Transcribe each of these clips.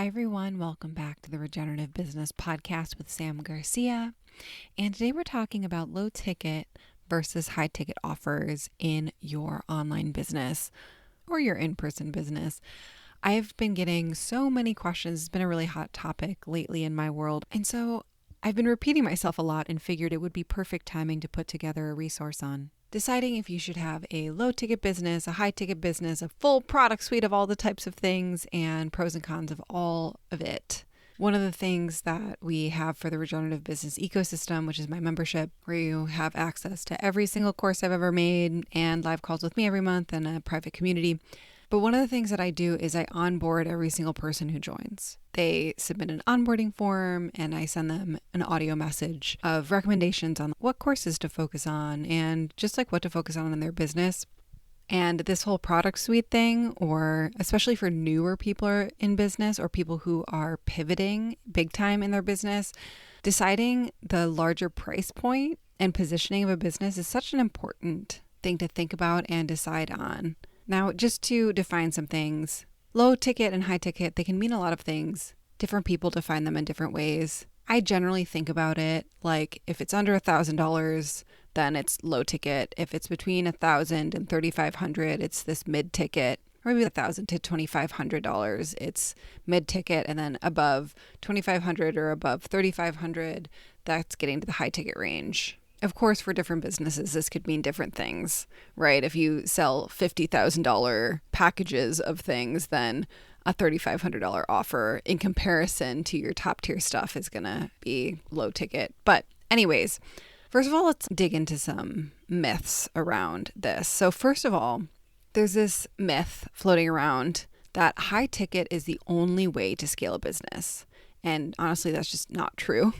Hi, everyone. Welcome back to the Regenerative Business Podcast with Sam Garcia. And today we're talking about low ticket versus high ticket offers in your online business or your in-person business. I've been getting so many questions. It's been a really hot topic lately in my world. And so I've been repeating myself a lot and figured it would be perfect timing to put together a resource on deciding if you should have a low ticket business, a high ticket business, a full product suite of all the types of things, and pros and cons of all of it. One of the things that we have for the Regenerative Business Ecosystem, which is my membership, where you have access to every single course I've ever made and live calls with me every month and a private community. But one of the things that I do is I onboard every single person who joins. They submit an onboarding form and I send them an audio message of recommendations on what courses to focus on and just like what to focus on in their business. And this whole product suite thing, or especially for newer people in business or people who are pivoting big time in their business, deciding the larger price point and positioning of a business is such an important thing to think about and decide on. Now, just to define some things, low ticket and high ticket, they can mean a lot of things. Different people define them in different ways. I generally think about it like if it's under $1,000, then it's low ticket. If it's between $1,000 and $3,500, it's this mid ticket. Or maybe $1,000 to $2,500, it's mid ticket, and then above $2,500 or above $3,500, that's getting to the high ticket range. Of course, for different businesses, this could mean different things, right? If you sell $50,000 packages of things, then a $3,500 offer in comparison to your top tier stuff is going to be low ticket. But anyways, first of all, let's dig into some myths around this. So first of all, there's this myth floating around that high ticket is the only way to scale a business. And honestly, that's just not true.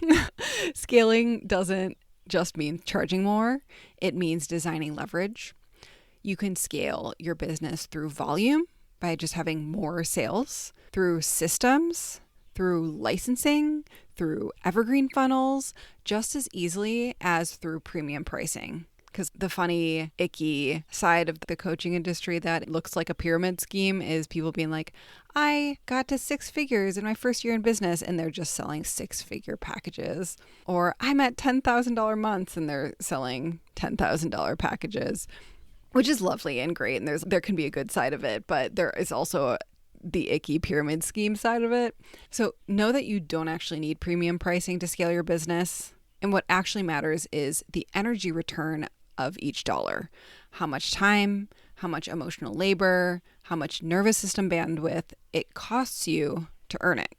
Scaling doesn't just means charging more. It means designing leverage. You can scale your business through volume by just having more sales, through systems, through licensing, through evergreen funnels, just as easily as through premium pricing. Because the funny, icky side of the coaching industry that looks like a pyramid scheme is people being like, I got to 6 figures in my first year in business, and they're just selling 6-figure packages. Or I'm at $10,000 months and they're selling $10,000 packages, which is lovely and great. And there can be a good side of it, but there is also the icky pyramid scheme side of it. So know that you don't actually need premium pricing to scale your business. And what actually matters is the energy return of each dollar. How much time, how much emotional labor, how much nervous system bandwidth it costs you to earn it.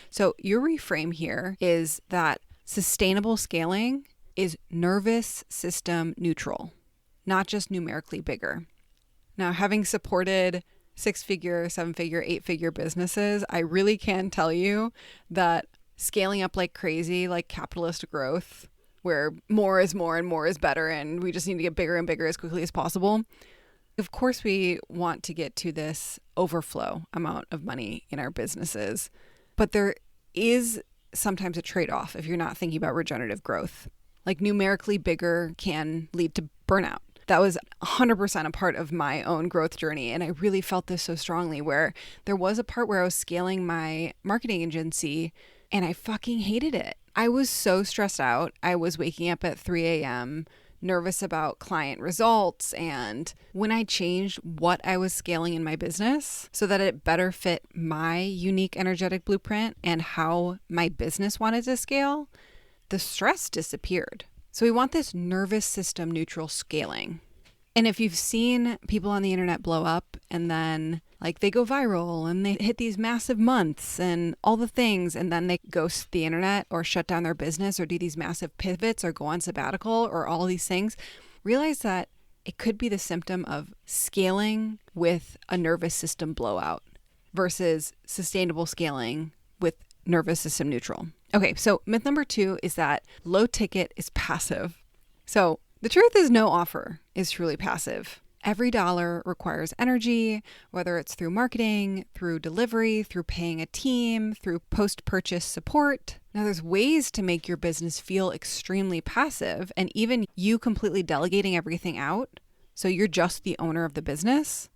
So your reframe here is that sustainable scaling is nervous system neutral, not just numerically bigger. Now, having supported 6-figure, 7-figure, 8-figure businesses, I really can tell you that scaling up like crazy, like capitalist growth, where more is more and more is better, and we just need to get bigger and bigger as quickly as possible. Of course, we want to get to this overflow amount of money in our businesses, but there is sometimes a trade-off if you're not thinking about regenerative growth. Like numerically bigger can lead to burnout. That was 100% a part of my own growth journey, and I really felt this so strongly, where there was a part where I was scaling my marketing agency and I fucking hated it. I was so stressed out. I was waking up at 3 a.m., nervous about client results. And when I changed what I was scaling in my business so that it better fit my unique energetic blueprint and how my business wanted to scale, the stress disappeared. So we want this nervous system neutral scaling. And if you've seen people on the internet blow up and then like they go viral and they hit these massive months and all the things, and then they ghost the internet or shut down their business or do these massive pivots or go on sabbatical or all these things, realize that it could be the symptom of scaling with a nervous system blowout versus sustainable scaling with nervous system neutral. Okay, so myth number 2 is that low ticket is passive. So the truth is no offer is truly passive. Every dollar requires energy, whether it's through marketing, through delivery, through paying a team, through post-purchase support. Now, there's ways to make your business feel extremely passive, and even you completely delegating everything out, so you're just the owner of the business,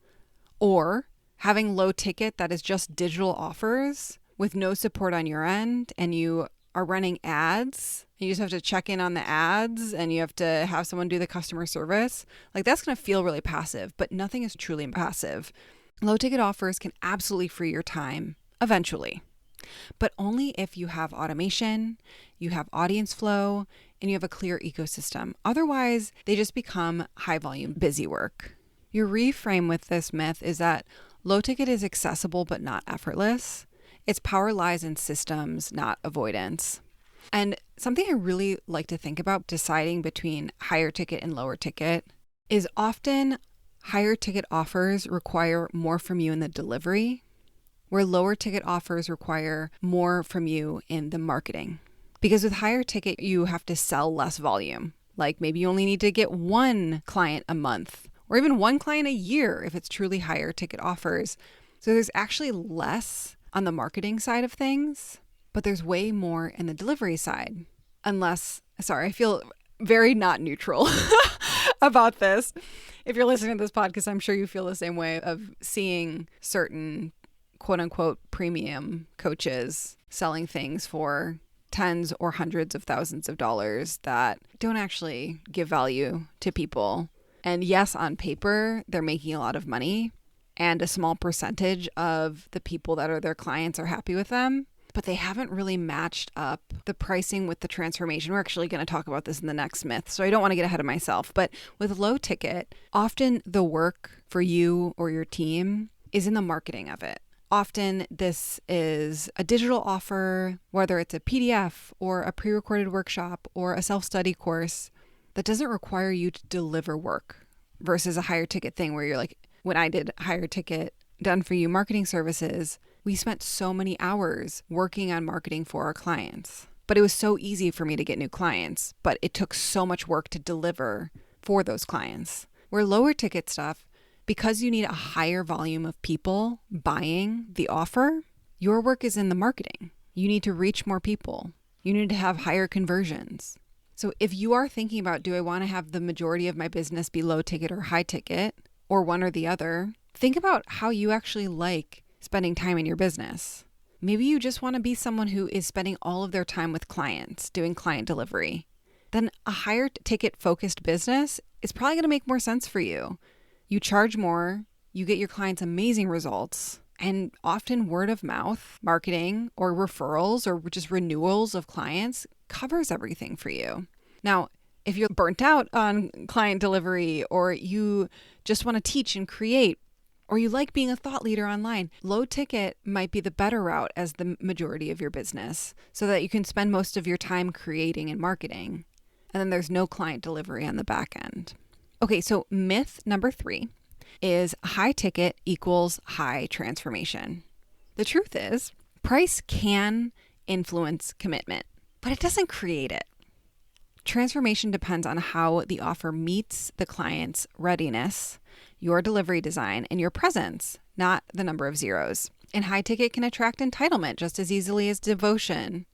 or having low ticket that is just digital offers with no support on your end, and you are running ads, and you just have to check in on the ads, and you have to have someone do the customer service, like that's going to feel really passive, but nothing is truly passive. Low ticket offers can absolutely free your time eventually, but only if you have automation, you have audience flow, and you have a clear ecosystem. Otherwise, they just become high volume busy work. Your reframe with this myth is that low ticket is accessible but not effortless. Its power lies in systems, not avoidance. And something I really like to think about deciding between higher ticket and lower ticket is often higher ticket offers require more from you in the delivery, where lower ticket offers require more from you in the marketing. Because with higher ticket, you have to sell less volume. Like maybe you only need to get one client a month or even one client a year if it's truly higher ticket offers. So there's actually less on the marketing side of things, but there's way more in the delivery side. I feel very not neutral about this. If you're listening to this podcast, I'm sure you feel the same way of seeing certain quote unquote premium coaches selling things for tens or hundreds of thousands of dollars that don't actually give value to people. And yes, on paper, they're making a lot of money, and a small percentage of the people that are their clients are happy with them, but they haven't really matched up the pricing with the transformation. We're actually going to talk about this in the next myth, so I don't want to get ahead of myself. But with low ticket, often the work for you or your team is in the marketing of it. Often this is a digital offer, whether it's a PDF or a pre-recorded workshop or a self-study course that doesn't require you to deliver work, versus a higher ticket thing where you're like, when I did higher ticket done for you marketing services, we spent so many hours working on marketing for our clients. But it was so easy for me to get new clients, but it took so much work to deliver for those clients. Where lower ticket stuff, because you need a higher volume of people buying the offer, your work is in the marketing. You need to reach more people. You need to have higher conversions. So if you are thinking about, do I want to have the majority of my business be low ticket or high ticket, or one or the other, think about how you actually like spending time in your business. Maybe you just want to be someone who is spending all of their time with clients, doing client delivery. Then a higher ticket focused business is probably going to make more sense for you. You charge more, you get your clients amazing results, and often word of mouth marketing or referrals or just renewals of clients covers everything for you. Now, if you're burnt out on client delivery, or you just want to teach and create, or you like being a thought leader online, low ticket might be the better route as the majority of your business so that you can spend most of your time creating and marketing. And then there's no client delivery on the back end. Okay, so myth number 3 is high ticket equals high transformation. The truth is, price can influence commitment, but it doesn't create it. Transformation depends on how the offer meets the client's readiness, your delivery design, and your presence, not the number of zeros. And high ticket can attract entitlement just as easily as devotion.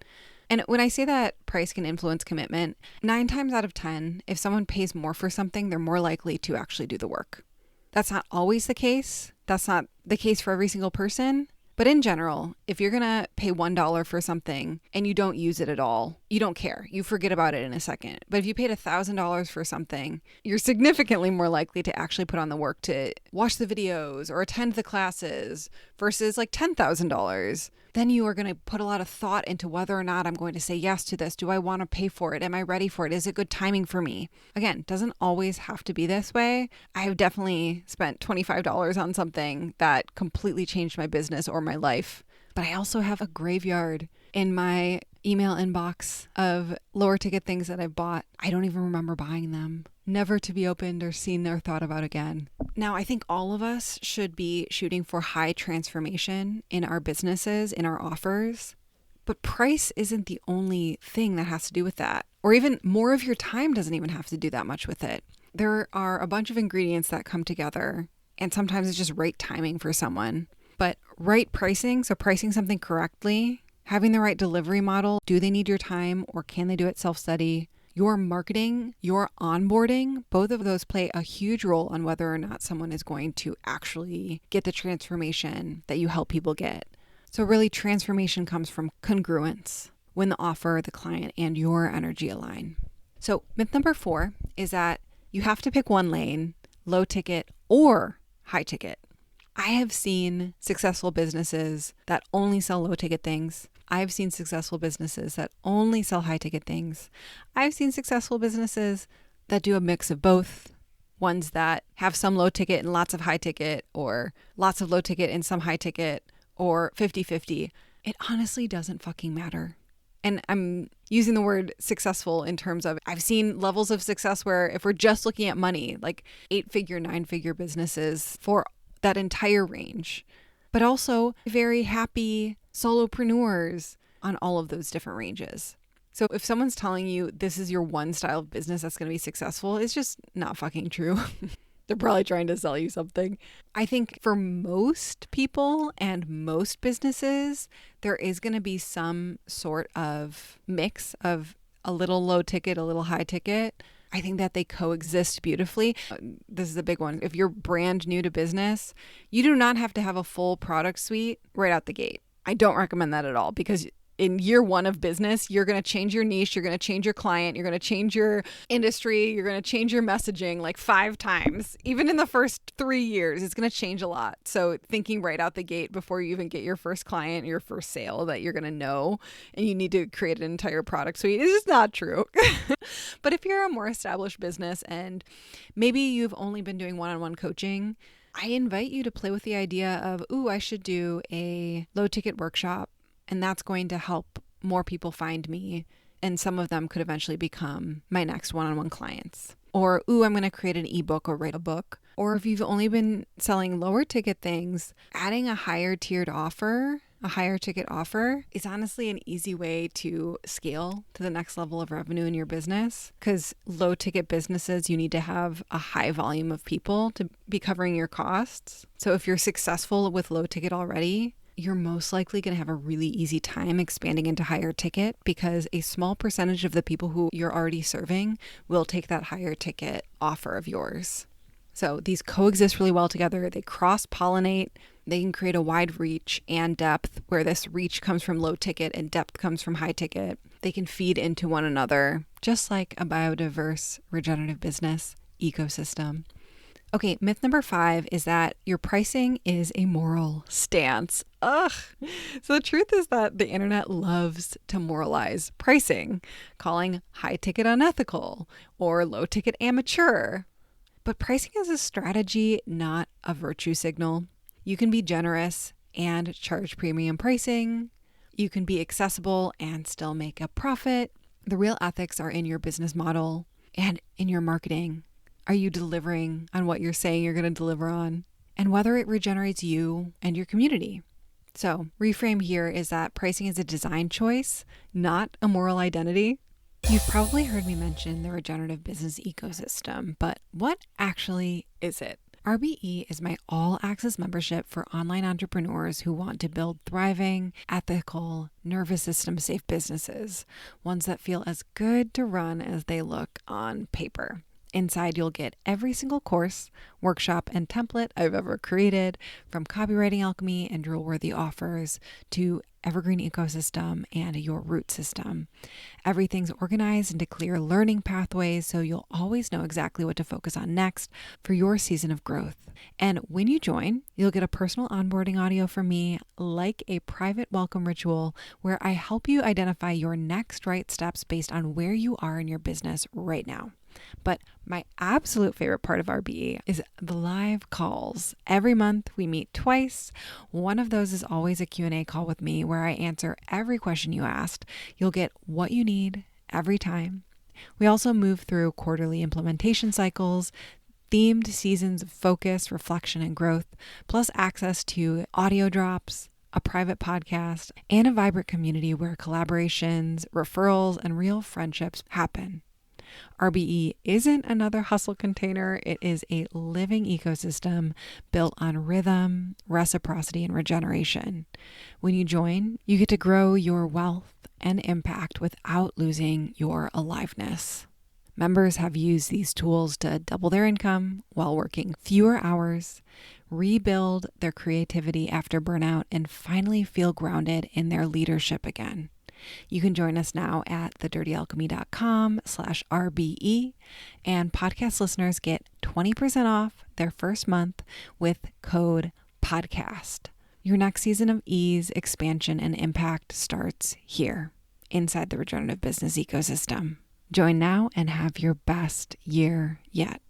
And when I say that price can influence commitment, 9 times out of 10, if someone pays more for something, they're more likely to actually do the work. That's not always the case. That's not the case for every single person. But in general, if you're going to pay $1 for something and you don't use it at all, you don't care. You forget about it in a second. But if you paid $1,000 for something, you're significantly more likely to actually put on the work to watch the videos or attend the classes versus like $10,000. Then you are going to put a lot of thought into whether or not I'm going to say yes to this. Do I want to pay for it? Am I ready for it? Is it good timing for me? Again, doesn't always have to be this way. I have definitely spent $25 on something that completely changed my business or my life. But I also have a graveyard in my email inbox of lower ticket things that I've bought. I don't even remember buying them. Never to be opened or seen or thought about again. Now, I think all of us should be shooting for high transformation in our businesses, in our offers. But price isn't the only thing that has to do with that. Or even more of your time doesn't even have to do that much with it. There are a bunch of ingredients that come together, and sometimes it's just right timing for someone. But right pricing, so pricing something correctly, having the right delivery model, do they need your time or can they do it self-study? Your marketing, your onboarding, both of those play a huge role on whether or not someone is going to actually get the transformation that you help people get. So really transformation comes from congruence when the offer, the client, and your energy align. So myth number 4 is that you have to pick one lane, low ticket or high ticket. I have seen successful businesses that only sell low ticket things. I've seen successful businesses that only sell high ticket things. I've seen successful businesses that do a mix of both. Ones that have some low ticket and lots of high ticket, or lots of low ticket and some high ticket, or 50-50. It honestly doesn't fucking matter. And I'm using the word successful in terms of I've seen levels of success where if we're just looking at money, like 8-figure, 9-figure businesses for that entire range, but also very happy solopreneurs on all of those different ranges. So if someone's telling you this is your one style of business that's going to be successful, it's just not fucking true. They're probably trying to sell you something. I think for most people and most businesses, there is going to be some sort of mix of a little low ticket, a little high ticket. I think that they coexist beautifully. This is a big one. If you're brand new to business, you do not have to have a full product suite right out the gate. I don't recommend that at all, because in year 1 of business, you're going to change your niche, you're going to change your client, you're going to change your industry, you're going to change your messaging like 5 times. Even in the first 3 years, it's going to change a lot. So thinking right out the gate before you even get your first client, your first sale, that you're going to know and you need to create an entire product suite is just not true. But if you're a more established business and maybe you've only been doing one-on-one coaching, I invite you to play with the idea of, I should do a low ticket workshop. And that's going to help more people find me. And some of them could eventually become my next one-on-one clients. Or, I'm going to create an ebook or write a book. Or if you've only been selling lower ticket things, adding a higher tiered offer, a higher ticket offer is honestly an easy way to scale to the next level of revenue in your business. Because low ticket businesses, you need to have a high volume of people to be covering your costs. So if you're successful with low ticket already, you're most likely going to have a really easy time expanding into higher ticket, because a small percentage of the people who you're already serving will take that higher ticket offer of yours. So these coexist really well together. They cross-pollinate. They can create a wide reach and depth, where this reach comes from low ticket and depth comes from high ticket. They can feed into one another, just like a biodiverse regenerative business ecosystem. Okay, myth number 5 is that your pricing is a moral stance. Ugh. So the truth is that the internet loves to moralize pricing, calling high ticket unethical or low ticket amateur. But pricing is a strategy, not a virtue signal. You can be generous and charge premium pricing. You can be accessible and still make a profit. The real ethics are in your business model and in your marketing. Are you delivering on what you're saying you're going to deliver on? And whether it regenerates you and your community. So, reframe here is that pricing is a design choice, not a moral identity. You've probably heard me mention the regenerative business ecosystem, but what actually is it? RBE is my all-access membership for online entrepreneurs who want to build thriving, ethical, nervous system-safe businesses, ones that feel as good to run as they look on paper. Inside, you'll get every single course, workshop, and template I've ever created, from copywriting Alchemy and drill-worthy offers to evergreen ecosystem and your root system. Everything's organized into clear learning pathways, so you'll always know exactly what to focus on next for your season of growth. And when you join, you'll get a personal onboarding audio from me, like a private welcome ritual where I help you identify your next right steps based on where you are in your business right now. But my absolute favorite part of RBE is the live calls. Every month we meet twice. One of those is always a Q&A call with me where I answer every question you asked. You'll get what you need every time. We also move through quarterly implementation cycles, themed seasons of focus, reflection, and growth, plus access to audio drops, a private podcast, and a vibrant community where collaborations, referrals, and real friendships happen. RBE isn't another hustle container. It is a living ecosystem built on rhythm, reciprocity, and regeneration. When you join, you get to grow your wealth and impact without losing your aliveness. Members have used these tools to double their income while working fewer hours, rebuild their creativity after burnout, and finally feel grounded in their leadership again. You can join us now at thedirtyalchemy.com/RBE, and podcast listeners get 20% off their first month with code PODCAST. Your next season of ease, expansion, and impact starts here inside the regenerative business ecosystem. Join now and have your best year yet.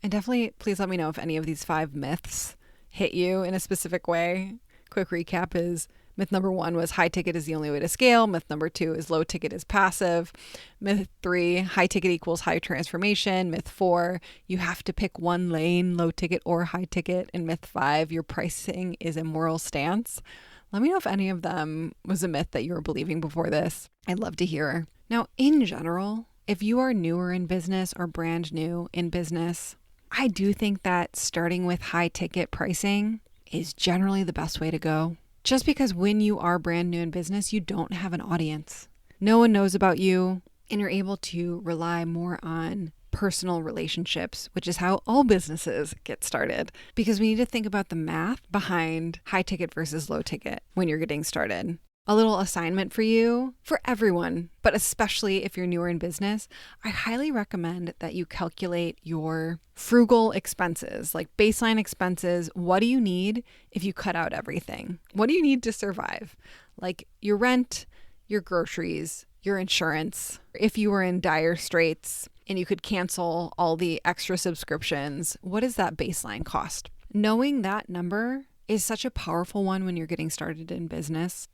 And definitely, please let me know if any of these 5 myths hit you in a specific way. Quick recap is myth number 1 was high ticket is the only way to scale. Myth number 2 is low ticket is passive. Myth 3, high ticket equals high transformation. Myth 4, you have to pick one lane, low ticket or high ticket. And myth 5, your pricing is a moral stance. Let me know if any of them was a myth that you were believing before this. I'd love to hear. Now, in general, if you are newer in business or brand new in business, I do think that starting with high ticket pricing is generally the best way to go. Just because when you are brand new in business, you don't have an audience. No one knows about you, and you're able to rely more on personal relationships, which is how all businesses get started. Because we need to think about the math behind high ticket versus low ticket when you're getting started. A little assignment for you, for everyone, but especially if you're newer in business, I highly recommend that you calculate your frugal expenses, like baseline expenses. What do you need if you cut out everything? What do you need to survive? Like your rent, your groceries, your insurance. If you were in dire straits and you could cancel all the extra subscriptions, what is that baseline cost? Knowing that number is such a powerful one when you're getting started in business.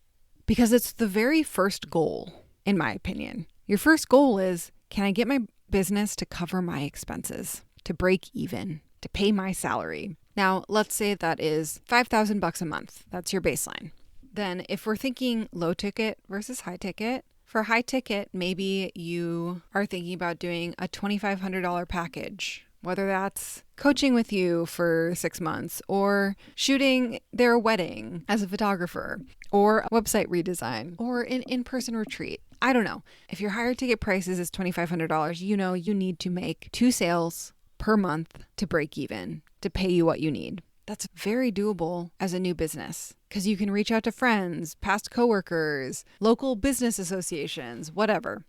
Because it's the very first goal, in my opinion. Your first goal is, can I get my business to cover my expenses, to break even, to pay my salary? Now, let's say that is $5,000 a month. That's your baseline. Then if we're thinking low ticket versus high ticket, for high ticket, maybe you are thinking about doing a $2,500 package, whether that's coaching with you for 6 months or shooting their wedding as a photographer or a website redesign or an in-person retreat. I don't know. If your higher ticket prices is $2,500, you know you need to make 2 sales per month to break even, to pay you what you need. That's very doable as a new business because you can reach out to friends, past coworkers, local business associations, whatever.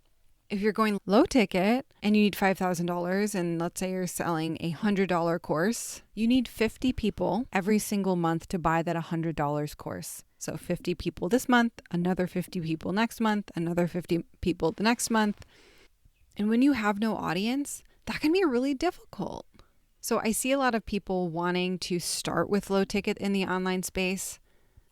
If you're going low ticket and you need $5,000 and let's say you're selling a $100 course, you need 50 people every single month to buy that $100 course. So 50 people this month, another 50 people next month, another 50 people the next month. And when you have no audience, that can be really difficult. So I see a lot of people wanting to start with low ticket in the online space.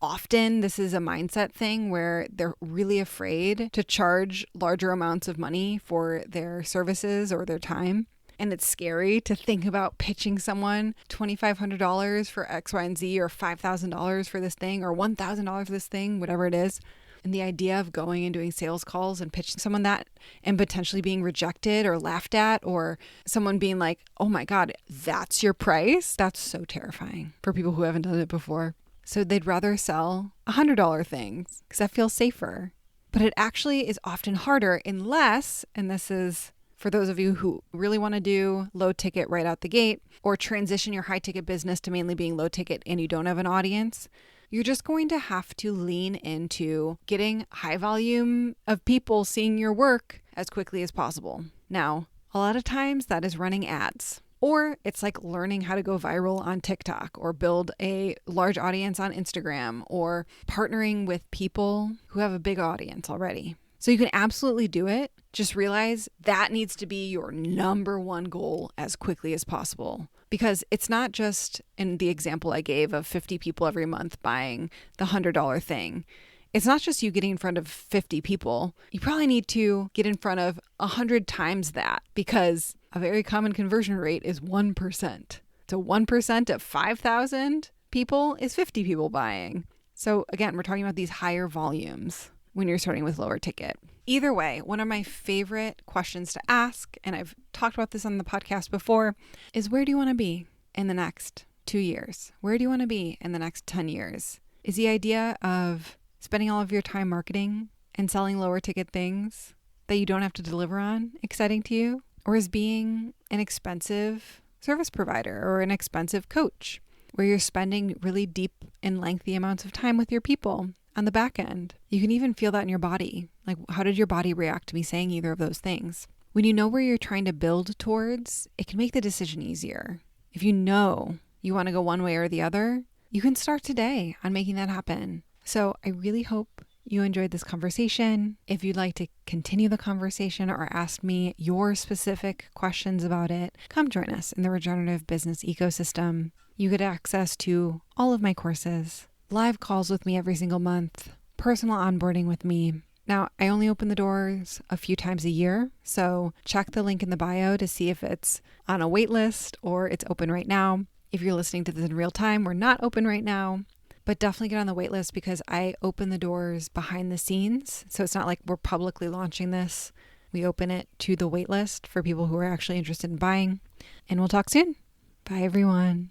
Often this is a mindset thing where they're really afraid to charge larger amounts of money for their services or their time. And it's scary to think about pitching someone $2,500 for X, Y, and Z, or $5,000 for this thing, or $1,000 for this thing, whatever it is. And the idea of going and doing sales calls and pitching someone that and potentially being rejected or laughed at, or someone being like, oh my God, that's your price? That's so terrifying for people who haven't done it before. So they'd rather sell $100 things because that feels safer. But it actually is often harder unless, and this is for those of you who really want to do low ticket right out the gate or transition your high ticket business to mainly being low ticket and you don't have an audience, you're just going to have to lean into getting high volume of people seeing your work as quickly as possible. Now, a lot of times that is running ads. Or it's like learning how to go viral on TikTok or build a large audience on Instagram or partnering with people who have a big audience already. So you can absolutely do it. Just realize that needs to be your number one goal as quickly as possible. Because it's not just in the example I gave of 50 people every month buying the $100 thing. It's not just you getting in front of 50 people. You probably need to get in front of 100 times that because a very common conversion rate is 1%. So 1% of 5,000 people is 50 people buying. So again, we're talking about these higher volumes when you're starting with lower ticket. Either way, one of my favorite questions to ask, and I've talked about this on the podcast before, is where do you want to be in the next 2 years? Where do you want to be in the next 10 years? Is the idea of spending all of your time marketing and selling lower ticket things that you don't have to deliver on exciting to you? Or is being an expensive service provider or an expensive coach? where you're spending really deep and lengthy amounts of time with your people on the back end. You can even feel that in your body. Like, how did your body react to me saying either of those things? When you know where you're trying to build towards, it can make the decision easier. If you know you want to go one way or the other, you can start today on making that happen. So I really hope you enjoyed this conversation. If you'd like to continue the conversation or ask me your specific questions about it, come join us in the regenerative business ecosystem. You get access to all of my courses, live calls with me every single month, personal onboarding with me. Now, I only open the doors a few times a year, so check the link in the bio to see if it's on a wait list or it's open right now. If you're listening to this in real time, we're not open right now. But definitely get on the wait list because I open the doors behind the scenes. So it's not like we're publicly launching this. We open it to the wait list for people who are actually interested in buying. And we'll talk soon. Bye, everyone.